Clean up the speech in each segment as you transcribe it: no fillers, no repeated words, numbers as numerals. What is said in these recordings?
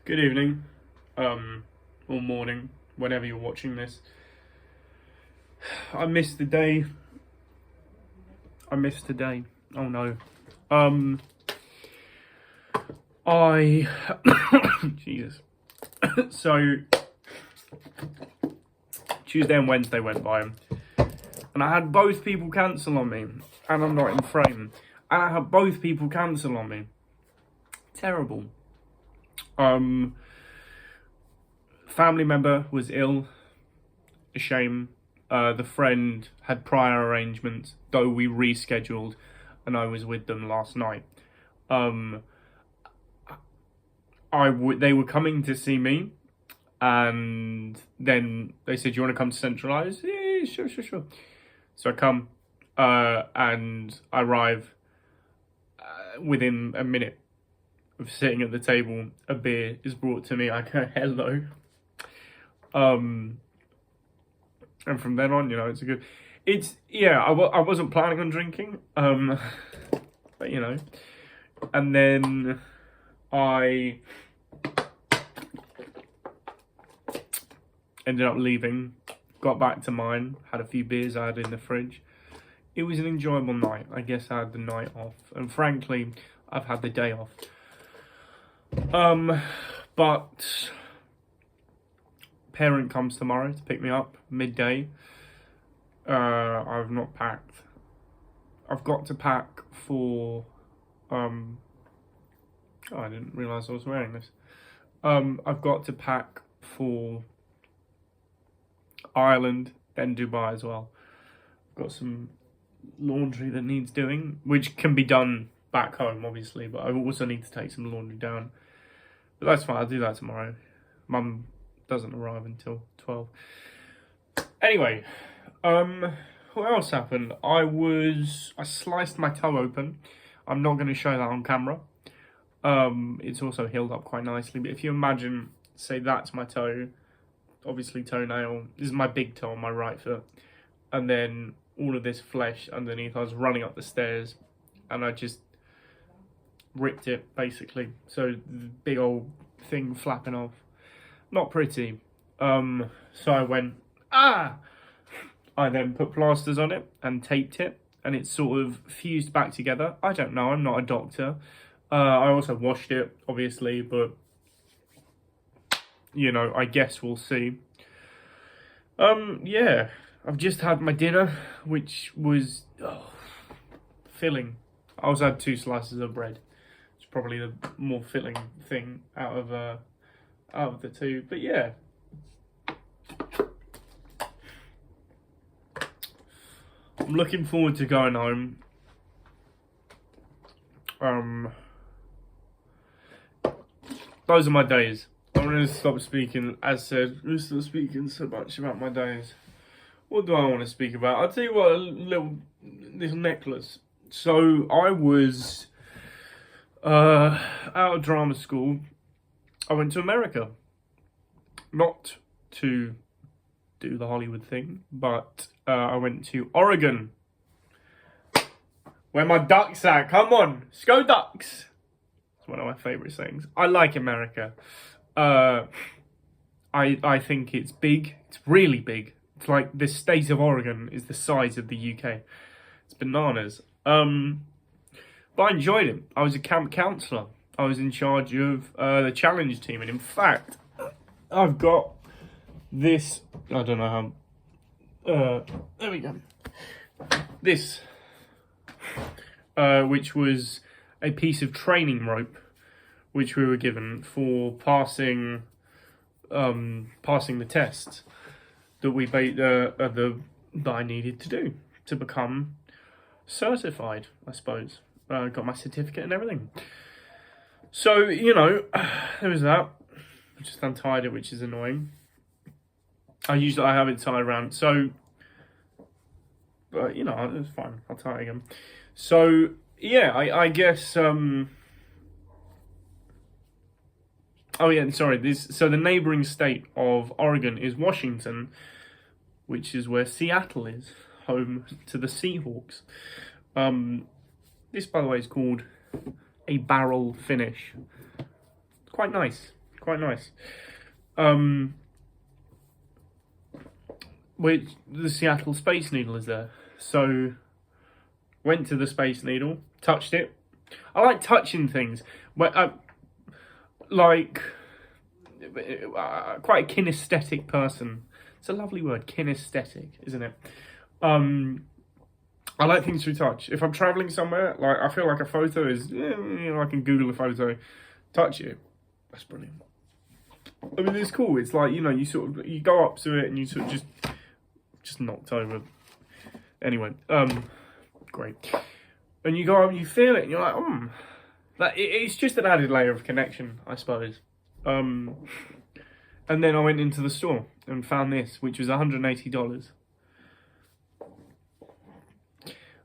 Good evening, or morning, whenever you're watching this. I missed the day. Oh no. I Jesus. So Tuesday and Wednesday went by, and I had both people cancel on me, and I'm not in frame. And I had both people cancel on me. Terrible. Family member was ill. A shame. The friend had prior arrangements, though we rescheduled, and I was with them last night. They were coming to see me, and then they said, "You want to come to Centralise?" Yeah, sure. So I come, and I arrive. Within a minute of sitting at the table, a beer is brought to me. I go, "Hello." And from then on, it's a good. I wasn't planning on drinking, but and then I ended up leaving. Got back to mine. Had a few beers I had in the fridge. It was an enjoyable night. I guess I had the night off, and frankly, I've had the day off. But parent comes tomorrow to pick me up midday. I've not packed. I've got to pack for. Oh, I didn't realise I was wearing this. I've got to pack for Ireland, then Dubai as well. I've got some laundry that needs doing, which can be done back home, obviously, but I also need to take some laundry down. But that's fine. I'll do that tomorrow. Mum doesn't arrive until 12. Anyway, what else happened? I sliced my toe open. I'm not going to show that on camera. It's also healed up quite nicely, but if you imagine, say that's my toe, obviously toenail, this is my big toe on my right foot, and then all of this flesh underneath. I was running up the stairs, and I just ripped it, basically. So the big old thing flapping off. Not pretty. So I went, I then put plasters on it and taped it, and it sort of fused back together. I don't know, I'm not a doctor. I also washed it, obviously, but, I guess we'll see. Yeah, I've just had my dinner, which was filling. I also had 2 slices of bread. It's probably the more filling thing out of the two, but yeah. I'm looking forward to going home. Those are my days. I'm going to stop speaking, as said, I'm going to stop speaking so much about my days. What do I want to speak about? I'll tell you what, this necklace. So I was out of drama school. I went to America. Not to do the Hollywood thing, but I went to Oregon. Where my ducks at? Come on, Go Ducks! It's one of my favourite sayings. I like America. I think it's big. It's really big. It's like the state of Oregon is the size of the UK. It's bananas. But I enjoyed it. I was a camp counsellor. I was in charge of the challenge team, and in fact, I've got this. I don't know how. There we go. This, which was a piece of training rope, which we were given for passing the test that I needed to do to become certified, I suppose. Got my certificate and everything. So, there was that. I just untied it, which is annoying. I have it tied around, so, but, it's fine. I'll tie it again. So, yeah, I guess, oh yeah, sorry, so the neighbouring state of Oregon is Washington, which is where Seattle is, home to the Seahawks. This, by the way, is called a barrel finish. Quite nice. quite nice. Which the Seattle Space Needle is there, so went to the Space Needle, touched it. I like touching things. Like quite a kinesthetic person. It's a lovely word, kinesthetic, isn't it? I like things through touch. If I'm traveling somewhere, like I feel like a photo is, I can Google a photo, touch it. That's brilliant. I mean, it's cool. It's like, you go up to it and you sort of just knocked over. Anyway, great. And you go up and you feel it and you're like, it's just an added layer of connection, I suppose. And then I went into the store and found this, which was $180.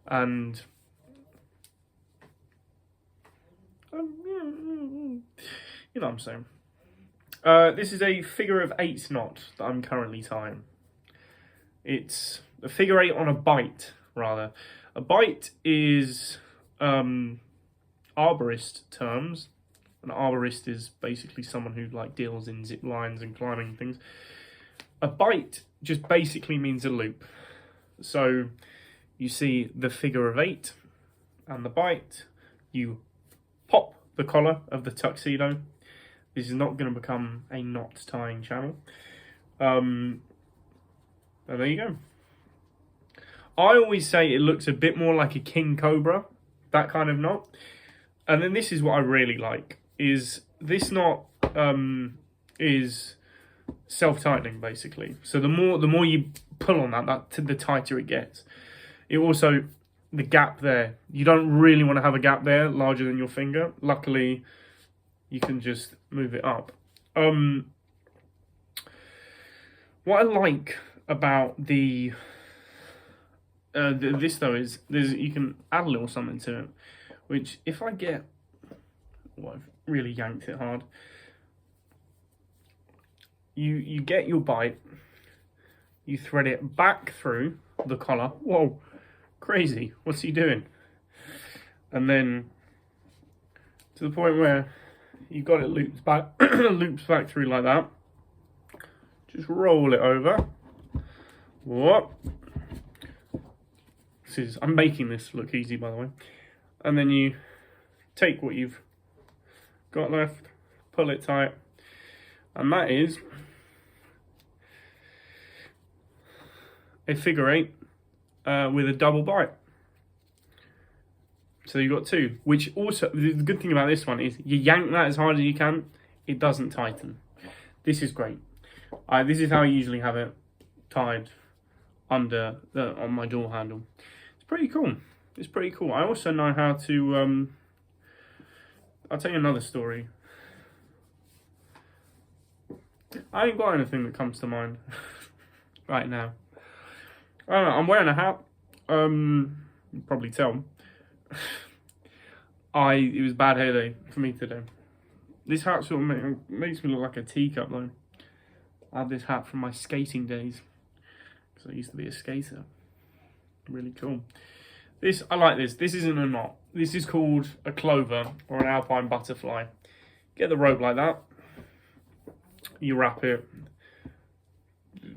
And you know what I'm saying. This is a figure of 8 knot that I'm currently tying. It's a figure 8 on a bight, rather. A bight is arborist terms. An arborist is basically someone who deals in zip lines and climbing things. A bight just basically means a loop. So you see the figure of 8 and the bight. You pop the collar of the tuxedo. This is not going to become a knot tying channel. And there you go. I always say it looks a bit more like a king cobra, that kind of knot. And then this is what I really like, is this knot is self-tightening, basically. So the more you pull on that, the tighter it gets. It also, the gap there, you don't really want to have a gap there larger than your finger. Luckily, you can just move it up. What I like about this though is you can add a little something to it, which if I get, I've really yanked it hard. You get your bight, you thread it back through the collar. Whoa, crazy! What's he doing? And then to the point where you got it loops back through like that. Just roll it over. What? I'm making this look easy, by the way. And then you take what you've got left, pull it tight, and that is a figure 8 with a double bight. So you've got 2, which also, the good thing about this one is you yank that as hard as you can, it doesn't tighten. This is great. This is how I usually have it tied on my door handle. It's pretty cool. It's pretty cool. I also know how to, I'll tell you another story. I ain't got anything that comes to mind right now. I don't know, I'm wearing a hat. You can probably tell. It was a bad hair day for me today. This hat sort of makes me look like a teacup though. I had this hat from my skating days, because I used to be a skater. Really cool. I like this. This isn't a knot. This is called a clover or an alpine butterfly. Get the rope like that. You wrap it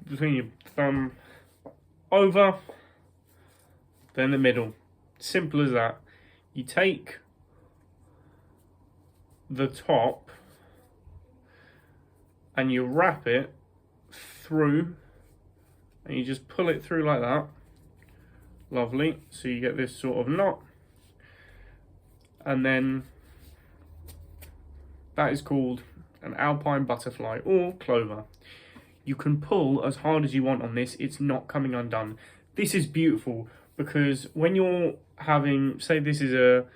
between your thumb over, then the middle. Simple as that. You take the top and you wrap it through and you just pull it through like that. Lovely. So you get this sort of knot, and then that is called an alpine butterfly or clover. You can pull as hard as you want on this, it's not coming undone. This is beautiful because when you're having, say this is a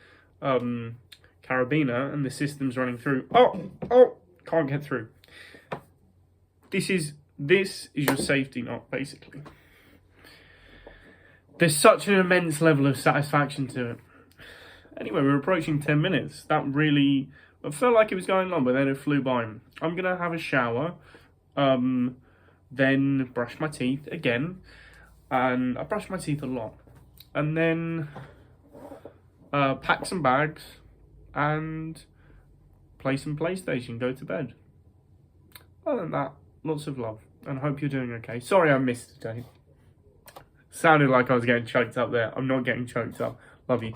carabiner and the system's running through, can't get through. This is your safety knot, basically. There's such an immense level of satisfaction to it. Anyway, we're approaching 10 minutes. That really, I felt like it was going long, but then it flew by. I'm going to have a shower, then brush my teeth again. And I brush my teeth a lot. And then pack some bags and play some PlayStation, go to bed. other than that, lots of love, and I hope you're doing okay. Sorry I missed today. Sounded like I was getting choked up there. I'm not getting choked up. Love you.